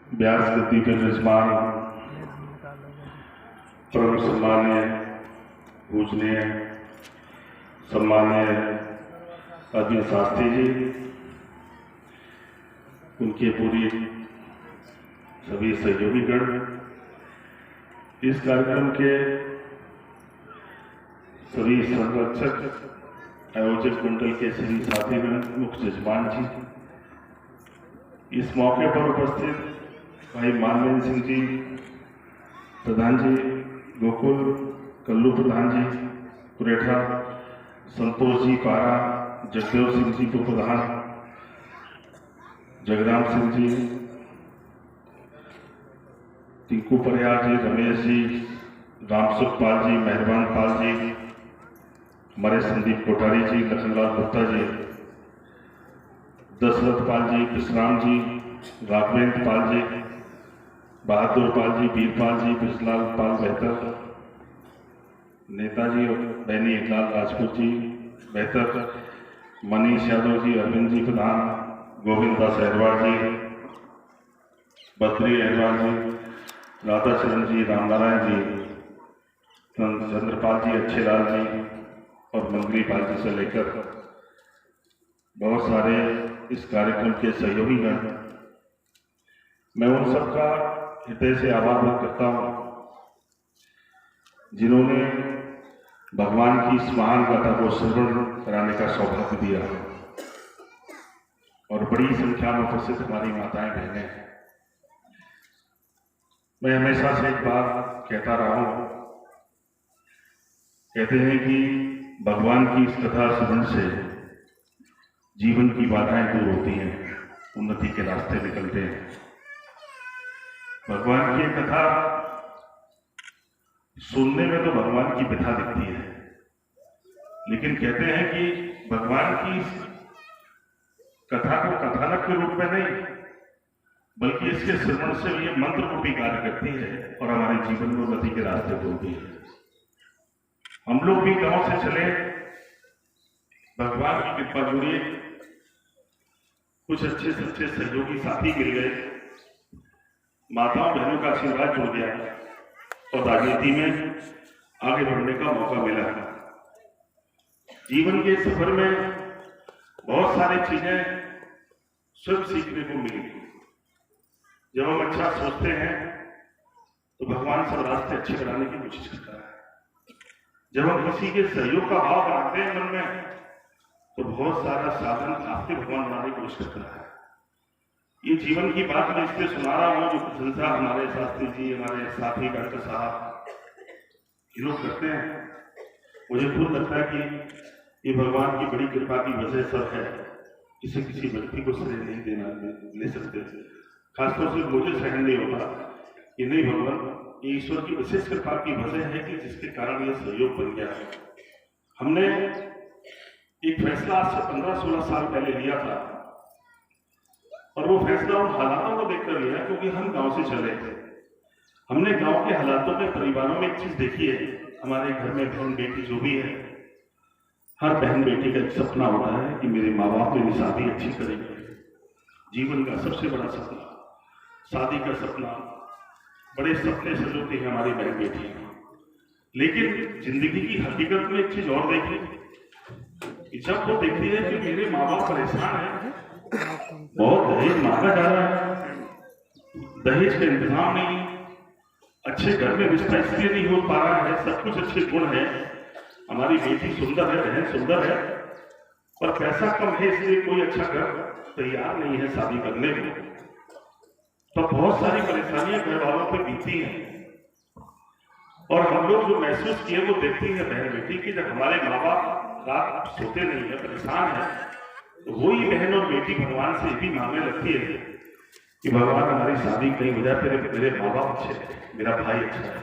व्यास गद्दी पे विराजमान परम सम्मान्य पूजनीय सम्मान्य अरविंद शास्त्री जी, उनके पूरी सभी सहयोगीगण, इस कार्यक्रम के सभी संरक्षक आयोजक मंडल के सभी साथीगण, मुख्य जजमान जी, इस मौके पर उपस्थित भाई मानवेंद्र सिंह जी प्रधान जी, गोकुल कल्लू प्रधान जी कुरेठा, संतोष जी पारा, जगदेव सिंह जी को प्रधान, जगराम सिंह जी, टिंकू परियार जी, रमेश जी, रामसुख पाल जी, मेहरबान पाल जी, हमारे संदीप कोठारी जी, लखनलाल गुप्ता जी, दशरथ पाल जी, विश्राम जी, राघवेंद्र पाल जी, बहादुर पाल जी, वीरपाल जी, विश्वलाल पाल बेहतर, नेताजी बैनी लाल राजपूत जी बेहतर, मनीष यादव जी, अरविंद जी प्रधान, गोविंद दास अहरवाल जी, बद्री अहरवाल जी, राधाचरण जी, रामनारायण जी, चंद्रपाल जी, अच्छेलाल जी और मंगली पाल जी से लेकर बहुत सारे इस कार्यक्रम के सहयोगी गण, मैं उन सबका हृदय से आभार व्यक्त करता हूं जिन्होंने भगवान की इस महान गाथा को श्रवण कराने का सौभाग्य दिया और बड़ी संख्या में उपस्थित हमारी माताएं बहनें हैं। मैं हमेशा से एक बात कहता रहा हूं, कहते हैं कि भगवान की इस कथा श्रवण से जीवन की बाधाएं दूर होती हैं, उन्नति के रास्ते निकलते हैं। भगवान की कथा सुनने में तो भगवान की व्यथा दिखती है, लेकिन कहते हैं कि भगवान की कथा को कथानक के रूप में नहीं, बल्कि इसके श्रवण से ये मंत्र रूपी कार्य करती है और हमारे जीवन में उन्नति के रास्ते खोलती है। हम लोग भी गांव से चले, भगवान की कृपा जुड़ी, कुछ अच्छे सच्चे सहयोगी साथी मिल गए, माताओं बहनों का आशीर्वाद जुड़ गया और राजनीति में आगे बढ़ने का मौका मिला। जीवन के सफर में बहुत सारी चीजें स्वयं सीखने को मिली। जब हम अच्छा सोचते हैं तो भगवान सब रास्ते अच्छे बनाने की कोशिश करता है। जब हम किसी के सहयोग का भाव बनाते हैं मन में, तो बहुत सारा साधन आपके भगवान बनाने की कोशिश करता है। ये जीवन की बात मैं इसलिए सुना रहा हूं, जो प्रशंसा हमारे शास्त्री जी, हमारे साथी डॉक्टर साहब ये लोग करते हैं, मुझे खुद लगता है कि ये भगवान की बड़ी कृपा की वजह सब है। इसे किसी व्यक्ति को श्रेय नहीं ले सकते, खासतौर से मुझे सहन नहीं होता कि नहीं, भगवान ये ईश्वर की विशेष कृपा की वजह है कि जिसके कारण ये सहयोग बन गया है। हमने एक फैसला आज से 15-16 साल पहले लिया था और वो फैसला उन हालातों को देखकर लिया क्योंकि हम गांव से चले थे। हमने गांव के हालातों में, परिवारों में एक चीज देखी है, हमारे घर में बहन बेटी जो भी है, हर बहन बेटी का एक सपना होता है कि मेरे माँ बाप मेरी शादी अच्छी करेंगे। जीवन का सबसे बड़ा सपना, शादी का सपना, बड़े सपने सजोते हैं हमारी बहन बेटी। लेकिन जिंदगी की हकीकत में एक चीज और देखी, जब वो देखती है कि मेरे माँ बाप परेशान है, बहुत दहेज मांगा जा रहा है, दहेज का इंतजाम नहीं, अच्छे घर में रिश्ता इसलिए नहीं हो पा रहा है, सब कुछ अच्छे गुण है, हमारी बेटी सुंदर है, बहन सुंदर है, पर पैसा कम है इसलिए कोई अच्छा घर तैयार नहीं है शादी करने में। तो बहुत सारी परेशानियां घर वालों पर बीती हैं और हम लोग जो महसूस किए वो देखती है बहन बेटी की, जब हमारे माँ बाप रात सोते नहीं है, परेशान है, तो वही बहन और बेटी भगवान से भी मांगने लगती है कि भगवान हमारी शादी कहीं हो जाए, मेरे माँ बाप अच्छे हैं, मेरा भाई अच्छा है।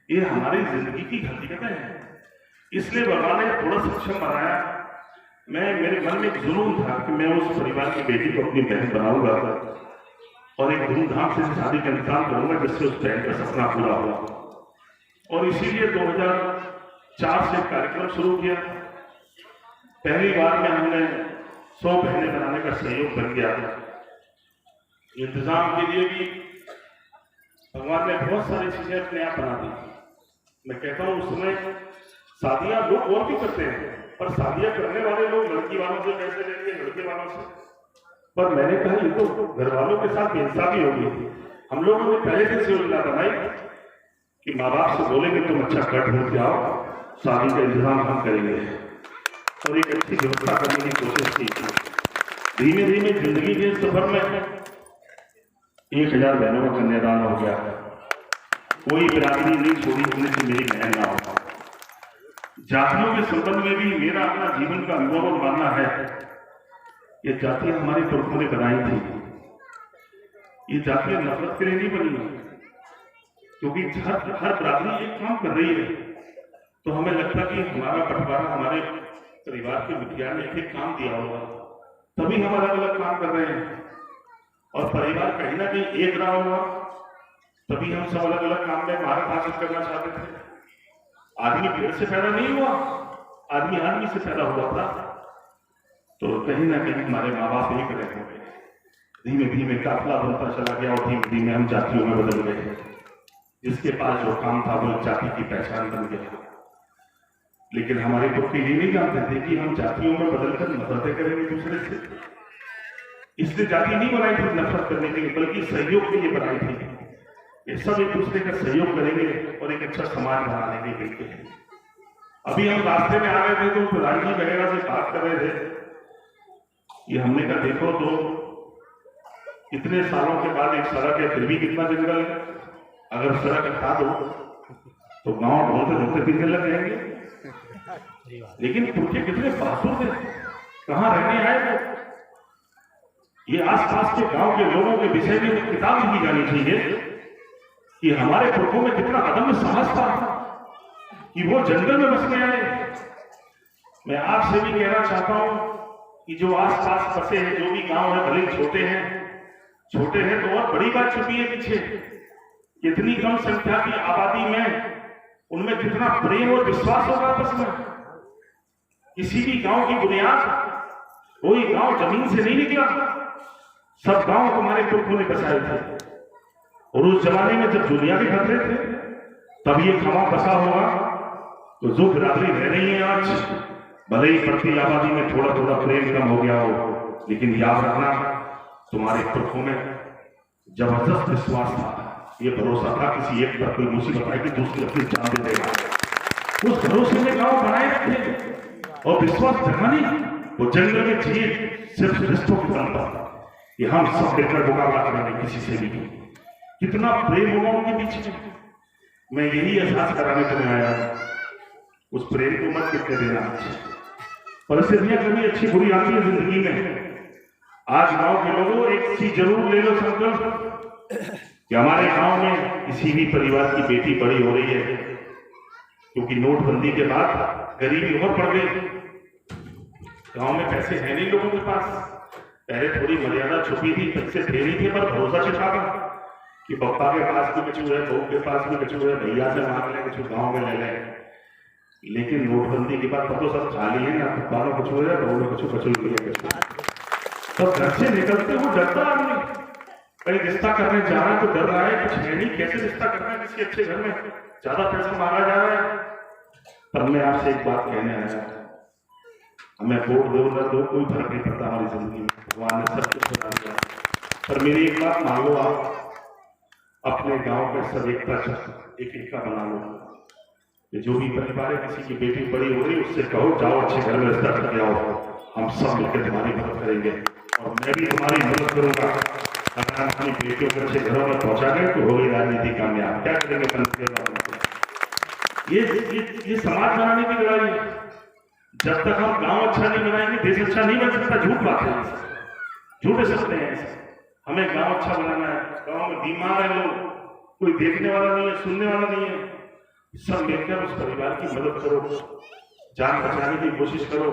ये हमारी जिंदगी की हकीकतें हैं, इसलिए भगवान ने थोड़ा सक्षम बनाया। मेरे मन में एक जुनून था कि मैं उस परिवार की बेटी को अपनी बहन बनाऊंगा और एक धूमधाम से शादी का इंतजाम करूंगा जिससे उस बहन का सपना पूरा होगा। और इसीलिए 2004 से कार्यक्रम शुरू किया। पहली बार में हमने 100 बहनें बनाने का सहयोग बन गया। इंतजाम के लिए भी भगवान ने बहुत सारी चीजें अपने आप बना दी। मैं कहता हूँ उस समय शादियां लोग और भी करते हैं, पर शादियां करने वाले लोग लड़की वालों से पैसे लेंगे, लड़के वालों से। पर मैंने कहा ये तो घर वालों के साथ बेइंसाफी होगी। हम लोगों ने पहले से योजना बनाई कि माँ बाप से बोलेंगे तुम अच्छा कट होकर आओ, शादी का इंतजाम हम करेंगे, और एक अच्छी व्यवस्था करने की कोशिश की थी। धीमे धीमे जिंदगी के सफर में 1000 बहनों का कन्यादान हो गया। कोई बिरादरी नहीं छोड़ी हमने कि मेरी बहन ना हो। जातियों के संबंध में भी मेरा अपना जीवन का अनुभव और मानना है, ये जातियां हमारे पुरखों ने बनाई थी। ये जातियां नफरत के लिए नहीं बनी, क्योंकि हर बिरादरी एक काम कर रही है। तो हमें लगता कि हमारा बंटवारा हमारे परिवार के मुखिया ने एक काम दिया होगा, तभी हम अलग अलग काम कर रहे हैं। और परिवार कहीं ना कहीं एक रहा होगा, तभी हम सब अलग अलग काम में महारत हासिल करना चाहते थे। आदमी पेड़ से पैदा नहीं हुआ, आदमी आदमी से पैदा हुआ था। तो कहीं ना कहीं हमारे माँ बाप एक रहे होंगे। धीमे धीमे काफिला बनता चला गया और धीमे धीमे हम जातियों में बदल गए। जिसके पास जो काम था वो जाति की पहचान बन गया। लेकिन हमारे पुरखे ये नहीं जानते थे कि हम जातियों में बदलकर नफरतें करेंगे दूसरे से। इसलिए जाति नहीं बनाई थी नफरत करने के लिए, बल्कि सहयोग के लिए बनाई थी। ये सब एक दूसरे का सहयोग करेंगे और एक अच्छा समाज बनाने के लिए मिलते। अभी हम रास्ते में आ रहे थे तो प्रधान जी वगैरह से बात कर रहे थे। ये हमने कहा देखो तो इतने सालों के बाद एक सड़क है, फिर भी कितना जंगल है। अगर सड़क हटा दो तो गांव ढूंढते ढूंढते फिरने लग जाएंगे। लेकिन पुरखे कितने बहादुर थे, कहाँ रहने आए थे। ये आसपास के गांव के लोगों के विषय में किताब लिखी जानी चाहिए कि हमारे पुरखों में कितना अदम्य साहस था कि वो जंगल में बसने आए। मैं आपसे भी कहना चाहता हूं कि जो आसपास बसे हैं, जो भी गांव है, भले छोटे हैं तो और बड़ी बात छुपी है पीछे। इतनी कम संख्या की आबादी में उनमें कितना प्रेम और विश्वास होगा आपस में। किसी भी गांव की बुनियाद, कोई गांव जमीन से नहीं निकला, सब गांव हमारे पुरखों ने बसाए थे। और उस जमाने में जब दुनिया के खतरे थे तब ये खामा बसा होगा। तो जो बिरादरी रह रही है आज, भले ही प्रति आबादी में थोड़ा थोड़ा प्रेम कम हो गया हो, लेकिन याद रखना तुम्हारे पुरखों में जबरदस्त विश्वास था। ये भरोसा था किसी एक पर कोई मुसीबत आएगी दूसरी अपनी जान दे देगा। उस भरोसे में गांव बनाए रखे और विश्वास जमा नहीं। वो जंगल में जिए सिर्फ रिश्तों की बल पर कि हम सब मिलकर मुकाबला करेंगे किसी से भी। कितना प्रेम होगा उनके बीच में। मैं यही एहसास कराने को मैं आया। उस प्रेम को मत कितने देना। परिस्थितियां कभी अच्छी बुरी आती है जिंदगी में। आज गांव के लोगों एक चीज जरूर ले लो संकल्प कि हमारे गांव में किसी भी परिवार की बेटी बड़ी हो रही है, क्योंकि नोटबंदी के बाद गरीबी और बढ़ गई। गांव में पैसे है नहीं लोगों के पास। पहले थोड़ी मर्यादा छुपी थी, पैसे थे नहीं थे, पर भरोसा छिपा था कि पप्पा के पास भी कचू है, बहू के पास भी कचू है, भैया से मांग ले कचू, गाँव में ले लें। लेकिन नोटबंदी के बाद तो सब खाली है ना, पप्पा में कचू है, बहू में कचू, कचू के कचू। तो घर से निकलते वो डरता आदमी, कहीं रिश्ता करने जा रहा है तो डर रहा है, कुछ है नहीं, कैसे रिश्ता करना है किसी अच्छे घर में, ज्यादा पैसा मांगा जा रहा है। पर मैं आपसे एक बात कहने आया, हमें वोट दो न दो कोई फर्क नहीं पड़ता हमारी जिंदगी में, भगवान ने सब कुछ बता दिया। पर मेरी एक बात मांगो, आप अपने गांव का सब एक का बना लो। जो भी परिवार है किसी की बेटी बड़ी हो रही, उससे कहो जाओ अच्छे घर में रिश्ता करके आओ, हम सब मिलकर तुम्हारी मदद करेंगे और मैं भी तुम्हारी मदद करूंगा। अगर हम अपनी बेटियों को अच्छे घरों में पहुंचा गए तो होगी राजनीति कामयाब। क्या करेंगे? ये समाज बनाने की लड़ाई है। जब तक हम गांव अच्छा नहीं बनाएंगे देश अच्छा नहीं बन सकता। झूठ बात है, झूठ सकते हैं। हमें गांव अच्छा बनाना है। गांव में बीमार है लोग, कोई देखने वाला नहीं है, सुनने वाला नहीं है, सब मिलकर उस परिवार की मदद करो, जान बचाने की कोशिश करो।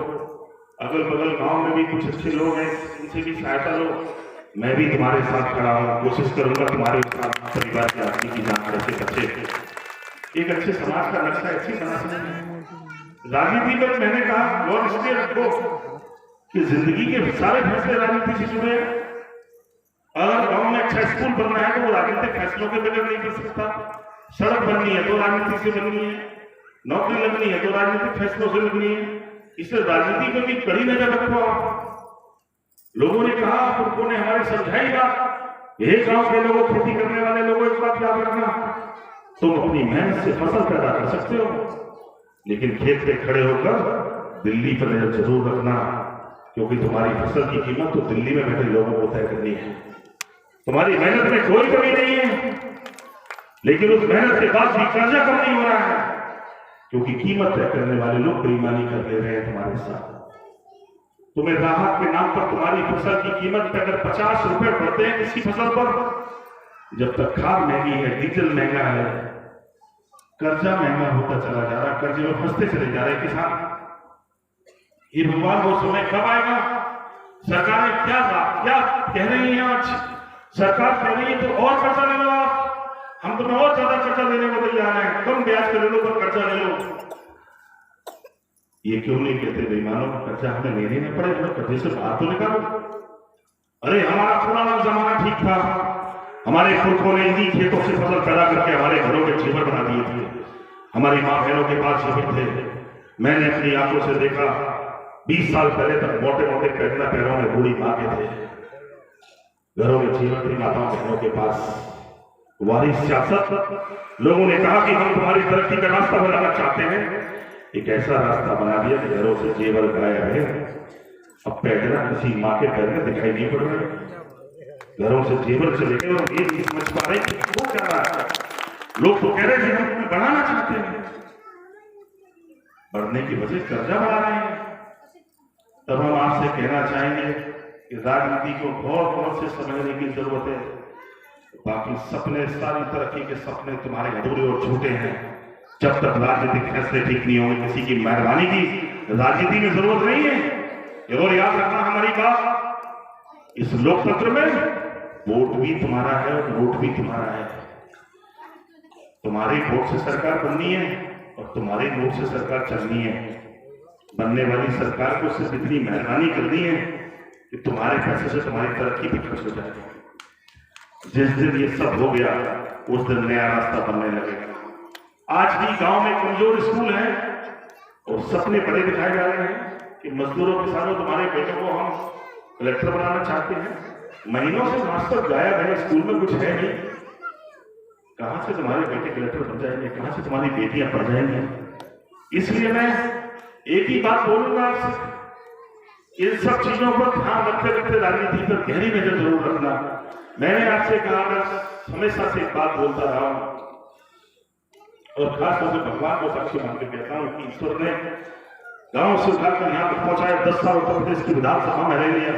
अगल बगल गांव में भी कुछ अच्छे लोग हैं, उनसे भी सहायता लो। मैं भी तुम्हारे साथ खड़ा हूँ, कोशिश करूंगा तुम्हारे साथ परिवार की आदमी की जान कैसे बचे। एक अच्छे समाज का नक्शा ऐसे बना सकते। राजनीति में मैंने कहा गौर इसलिए रखो कि जिंदगी के सारे फैसले राजनीति से जुड़े। अगर गांव में अच्छा स्कूल बनना है तो वो राजनीतिक फैसलों के बगैर नहीं कर सकता। सड़क बननी है तो राजनीति से बननी है, नौकरी लगनी है तो राजनीतिक फैसलों से लगनी है। इसलिए राजनीति पर भी कड़ी नजर रखो आप। लोगों ने कहा, उनको ने हमारे समझाई बात, ये गांव के लोगों, खेती करने वाले लोगों, इस बात याद रखना, तुम अपनी मेहनत से फसल पैदा कर सकते हो, लेकिन खेत पे खड़े होकर दिल्ली पर नजर जरूर रखना, क्योंकि तुम्हारी फसल की कीमत तो दिल्ली में बैठे लोगों को तय करनी है। तुम्हारी मेहनत में कोई कमी नहीं है, लेकिन उस मेहनत के बाद भी कर्जा कम नहीं हो रहा है, क्योंकि कीमत तय करने वाले लोग बेईमानी कर ले रहे हैं तुम्हारे साथ। तुम्हें राहत के नाम पर तुम्हारी फसल की कीमत पे अगर 50 रुपए बढ़ते हैं किसी फसल पर, जब तक खाद महंगी है, डीजल महंगा है, कर्जा महंगा होता चला जा रहा है, कर्जे में फंसते चले जा रहे किसान। ये भगवान वो समय कब आएगा? सरकारें क्या कह रही है आज? सरकार कह रही है तो और कर्जा ले लो आप, हम तुम्हें और ज्यादा कर्जा देने को तैयार हैं, कम ब्याज पे ले लो, पर कर्जा ले लो। ये क्यों नहीं कहते बेईमानों, कर्जा हमें लेने नहीं पड़े, हमें कर्जे से बाहर तो निकालो। अरे हमारा पुराना जमाना ठीक था, हमारे पुरखों ने इन्हीं खेतों से फसल पैदा करके हमारे घरों के जेवर बना दिए थे, हमारी माँ बहनों के पास जेवर थे। मैंने अपनी आंखों से देखा, 20 साल पहले तक मोटे मोटे पैरों में बूढ़ी माँ के थे, घरों में जेवर थी माताओं बहनों के पास। वारिस सियासत, लोगों ने कहा कि हम तुम्हारी तरक्की का रास्ता बनाना चाहते हैं, एक ऐसा रास्ता बना दिया कि घरों से जेवर गायब है। अब पैदरा किसी माँ के पैर में दिखाई नहीं पड़ रहा, घरों से जेवर चले गए और ये नहीं समझ पा रहे वो क्या रहा है। लोग तो कह रहे थे हम तुम्हें बढ़ाना चाहते हैं, बढ़ने की वजह कर्जा बढ़ा रहे हैं। तब हम आपसे कहना चाहेंगे कि राजनीति को गौर से समझने की जरूरत है। बाकी सपने, सारी तरक्की के सपने तुम्हारे अधूरे और झूठे हैं। जब तक राजनीतिक फैसले ठीक नहीं होंगे, किसी की मेहरबानी की राजनीति में जरूरत नहीं है। और याद रखना हमारी बात, इस लोकतंत्र में वोट भी तुम्हारा है और वोट भी तुम्हारा है। तुम्हारे वोट से सरकार बननी है और तुम्हारे वोट से सरकार चलनी है। बनने वाली सरकार को सिर्फ इतनी मेहरबानी करनी है कि तुम्हारे पैसे से तुम्हारी तरक्की भी खर्च हो जाएगी। जिस दिन ये सब हो गया, उस दिन नया रास्ता बनने लगेगा। आज भी गांव में कमजोर स्कूल है और सपने बड़े दिखाए जा रहे हैं कि मजदूरों किसानों, तुम्हारे बेटों को हम कलेक्टर बनाना चाहते हैं। महीनों से मास्टर गायब है, स्कूल में कुछ है नहीं। कहां से तुम्हारे बेटे कलेक्टर बन जाएंगे, कहां से तुम्हारी बेटियां पढ़ जाएंगी? इसलिए मैं एक ही बात बोलूंगा आपसे, इन सब चीजों पर ध्यान रखते रखते राजनीति पर गहरी नजर जरूर रखना। मैंने आपसे कहा, मैं हमेशा से एक बात बोलता रहा हूं और खासतौर से भगवान को साक्षी मान के कहता हूं कि ईश्वर ने गांव से उठाकर यहां तक पहुंचाया। 10 साल उत्तर प्रदेश की विधानसभा में रह लिया,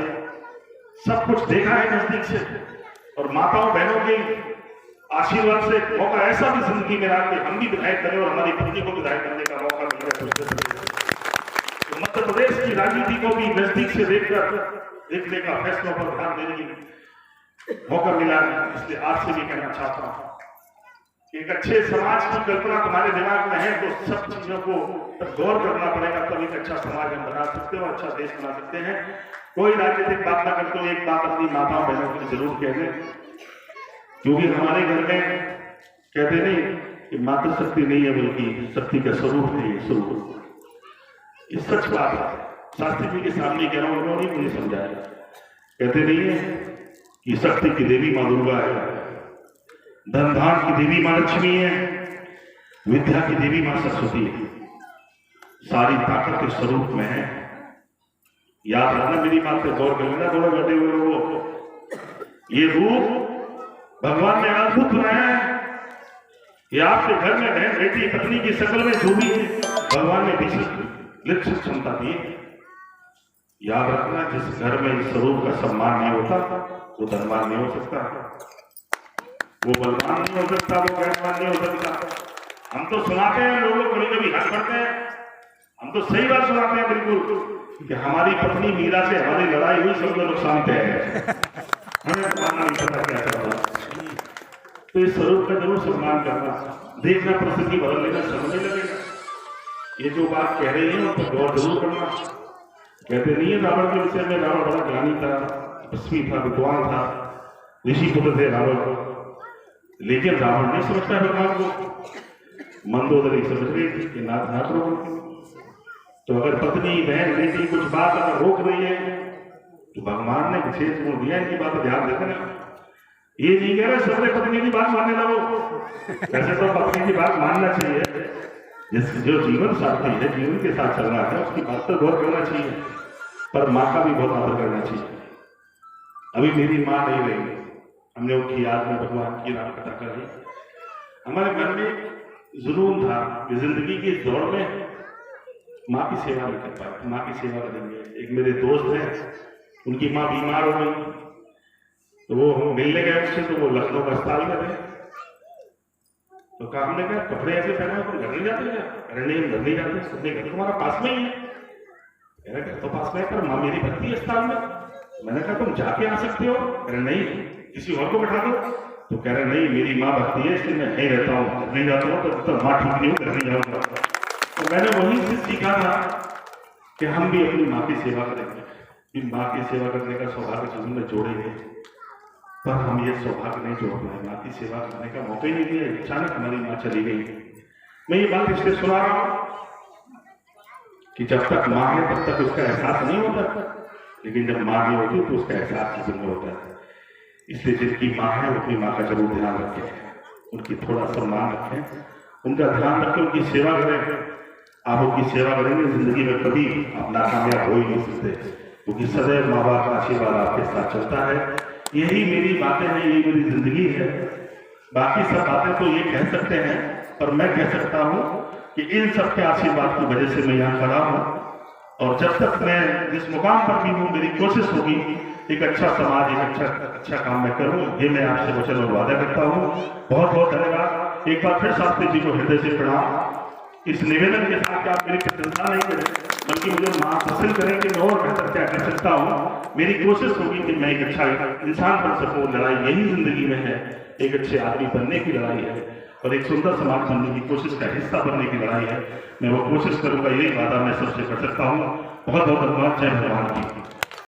सब कुछ देखा है नजदीक से, और माताओं बहनों के आशीर्वाद से मौका ऐसा भी जिंदगी में रहा कि हम भी विधायक करें और हमारी पत्नी को विधायक करने का मौका मिल रहा है। तो मध्य प्रदेश की राजनीति को भी नजदीक से देखने का, फैसलों पर ध्यान देने की मौका मिला है। इसलिए आपसे भी कहना चाहता हूं, एक अच्छे समाज की कल्पना तुम्हारे दिमाग में है तो सब चीजों को गौर करना पड़ेगा, तभी एक अच्छा समाज हम बना सकते हो, अच्छा देश बना सकते हैं। कोई राजनीतिक बात ना करते हो, एक बात अपनी माताओं बहनों को जरूर कह दें, क्योंकि हमारे घर में कहते नहीं कि मातृशक्ति नहीं है बल्कि शक्ति का स्वरूप है। ये स्वरूप, ये सच बात है। शास्त्री जी के सामने कह रहा हूं, उन्होंने मुझे समझाया। कहते नहीं है कि शक्ति की देवी मां दुर्गा है, धन धान की देवी मां लक्ष्मी है, विद्या की देवी मां सरस्वती है, सारी ताकत के स्वरूप में है। याद रखना, मेरी बात पे गौर कर लेना थोड़ा बैठे हुए लोगों। ये रूप भगवान ने अद्भुत बनाया है। ये आपके घर में बहन बेटी पत्नी की शक्ल में जो भी भगवान ने विशिष्ट क्षमता दी है। याद रखना, जिस घर में इस स्वरूप का सम्मान नहीं होता वो धनवान नहीं हो सकता, वो बलवान नहीं हो सकता, वो ज्ञानवान नहीं हो सकता। हम तो सुनाते हैं, लोग कभी कभी हंस पड़ते हैं, हम तो सही बात सुनाते हैं बिल्कुल कि हमारी पत्नी मीरा से हमारी लड़ाई हुई, सब लोग शांत है, हमें मानना नहीं पता क्या चल रहा। तो इस स्वरूप का जरूर सम्मान करना, देखना, परिस्थिति बदल लेना, समझने लगेगा। ये जो बात कह रही है उन पर गौर जरूर करना। कहते नहीं है रावण के विषय में, रावण बड़ा ज्ञानी था, तपस्वी था, विद्वान था, ऋषि पुत्र थे रावण, लेकिन रावण नहीं समझता भगवान को। मंदोदरी समझ रही थी कि नाथ ना करो। तो अगर पत्नी बहन बेटी कुछ बात अगर रोक रही है तो भगवान ने विशेष गुण दिया, इनकी बात ध्यान रखना। ये नहीं कह रहे सबने पत्नी की बात मानने लगो, वैसे तो पत्नी की बात मानना चाहिए, जो जीवन साथी है, जीवन के साथ चल रहा है, उसकी बात पर गौर करना चाहिए, पर माँ का भी बहुत आदर करना चाहिए। अभी मेरी माँ नहीं रही, हमने उनकी याद में भगवान की राम कथा कराई। हमारे मन में जुनून था कि जिंदगी की दौड़ में माँ की सेवा नहीं कर पाए, माँ की सेवा करेंगे। एक मेरे दोस्त हैं, उनकी माँ बीमार हो गई, तो वो मिलने गए उससे, तो वो लखनऊ अस्पताल में थे। तो कहा, हमने कहा कपड़े ऐसे पहना तुम घर नहीं जाते क्या? अरे नहीं, हम घर नहीं जाते। सबने घर तुम्हारा पास में ही है। मेरा घर तो पास में है, पर माँ मेरी भर्ती है अस्पताल में। मैंने कहा तुम जाके आ सकते हो? अरे नहीं, किसी और को बैठा दो। तो कह रहे नहीं, मेरी माँ भर्ती है, इसलिए मैं यहीं रहता हूँ, घर नहीं जाता हूँ, तो माँ ठीक नहीं हो, घर नहीं जाऊंगा। तो मैंने वहीं से सीखा था कि हम भी अपनी माँ की सेवा करेंगे, माँ की सेवा करने का सौभाग्य जीवन में जोड़ेंगे। पर हम ये सौभाग्य नहीं जोड़ पाए, माँ की सेवा करने का मौका ही नहीं दिया। अचानक हमारी माँ चली गई। मैं ये बात इसलिए सुना रहा हूं कि जब तक माँ है तब तक उसका एहसास नहीं होता, लेकिन जब माँ नहीं होती तो उसका एहसास जीवन में होता है। इसलिए जिनकी माँ है वो अपनी माँ का जरूर ध्यान रखें, उनकी थोड़ा सम्मान रखें, उनका ध्यान रखें, उनकी सेवा करें। आप उनकी सेवा करेंगे, जिंदगी में कभी आप नाकामयाब हो ही नहीं सकते, क्योंकि सदैव माँ बाप का आशीर्वाद आपके साथ चलता है। यही मेरी बातें हैं, यही मेरी जिंदगी है। बाकी सब बातें तो ये कह सकते हैं, पर मैं कह सकता हूँ कि इन सब के आशीर्वाद की वजह से मैं यहाँ खड़ा हूँ। और जब तक मैं जिस मुकाम पर भी हूँ, मेरी कोशिश होगी एक अच्छा समाज, एक अच्छा काम मैं करूँ। ये मैं आपसे वचन और वादा करता हूँ। बहुत बहुत धन्यवाद। एक बार फिर शास्त्री जी को हृदय से प्रणाम। इस निवेदन के साथ आप मेरी प्रशंसा नहीं करें, बल्कि मुझे मार्गदर्शन करें कि मैं और बेहतर क्या कर सकता हूँ। मेरी कोशिश होगी कि मैं एक अच्छा इंसान बन सकूँ। लड़ाई यही जिंदगी में है, एक अच्छे आदमी बनने की लड़ाई है और एक सुंदर समाज बनने की कोशिश का हिस्सा बनने की लड़ाई है। मैं वो कोशिश करूंगा, यही वादा मैं सबसे कर सकता हूँ। बहुत बहुत धन्यवाद। जय भगवान की।